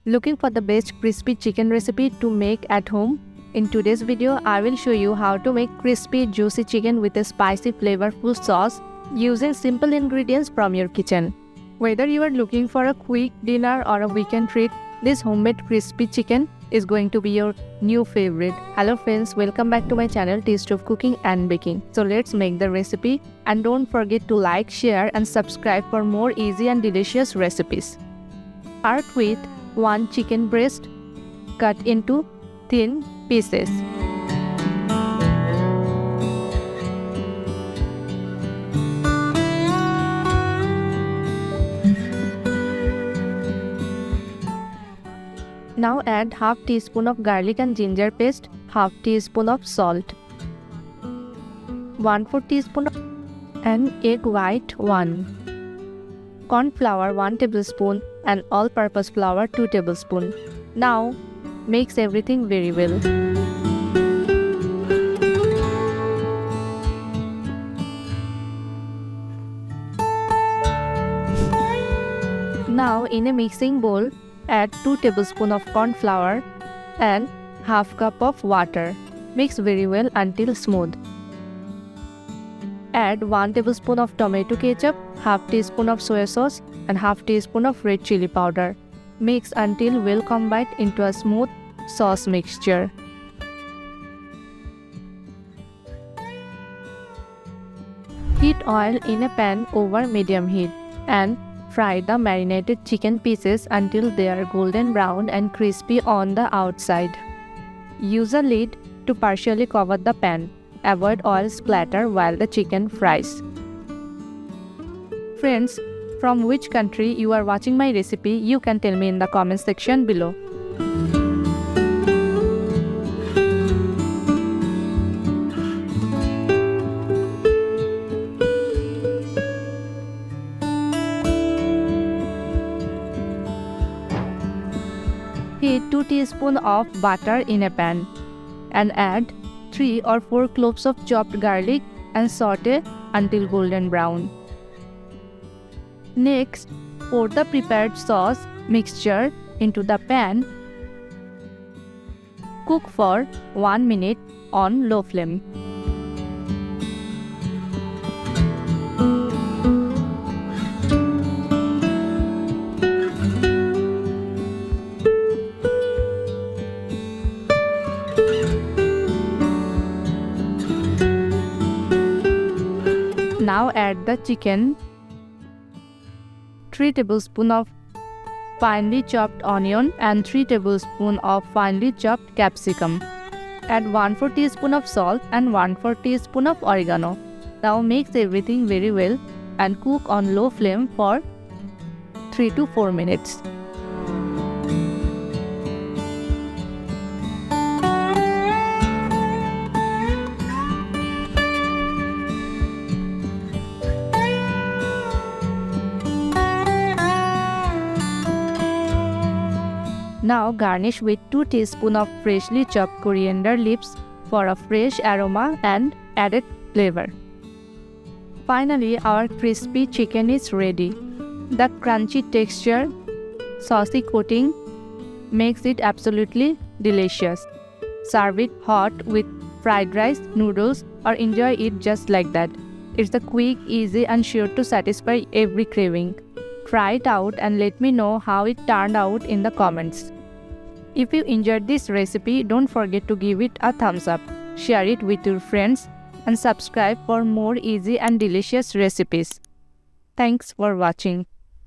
Looking for the best crispy chicken recipe to make at home? In today's video, I will show you how to make crispy juicy chicken with a spicy flavorful sauce using simple ingredients from your kitchen. Whether you are looking for a quick dinner or a weekend treat, this homemade crispy chicken is going to be your new favorite. Hello friends, welcome back to my channel Taste of Cooking and Baking. So let's make the recipe, and don't forget to like, share and subscribe for more easy and delicious recipes. Start with 1 chicken breast cut into thin pieces. Now add half teaspoon of garlic and ginger paste, half teaspoon of salt, 1/4 teaspoon and egg white 1, corn flour 1 tablespoon and all-purpose flour 2 tablespoons. Now mix everything very well. Now in a mixing bowl, add 2 tablespoons of corn flour and half cup of water. Mix very well until smooth. Add 1 tablespoon of tomato ketchup, half teaspoon of soya sauce and half teaspoon of red chili powder. Mix until well combined into a smooth sauce mixture. Heat oil in a pan over medium heat and fry the marinated chicken pieces until they are golden brown and crispy on the outside. Use a lid to partially cover the pan. Avoid oil splatter while the chicken fries. Friends, from which country you are watching my recipe, you can tell me in the comment section below. Heat 2 teaspoons of butter in a pan and add 3 or 4 cloves of chopped garlic and saute until golden brown. Next, pour the prepared sauce mixture into the pan. Cook for 1 minute on low flame. Now add the chicken, 3 tablespoons of finely chopped onion and 3 tablespoons of finely chopped capsicum. Add 1/4 teaspoon of salt and 1/4 teaspoon of oregano. Now mix everything very well and cook on low flame for 3 to 4 minutes. Now garnish with 2 teaspoons of freshly chopped coriander leaves for a fresh aroma and added flavor. Finally, our crispy chicken is ready. The crunchy texture, saucy coating makes it absolutely delicious. Serve it hot with fried rice, noodles, or enjoy it just like that. It's a quick, easy and sure to satisfy every craving. Try it out and let me know how it turned out in the comments. If you enjoyed this recipe, don't forget to give it a thumbs up, share it with your friends, and subscribe for more easy and delicious recipes. Thanks for watching.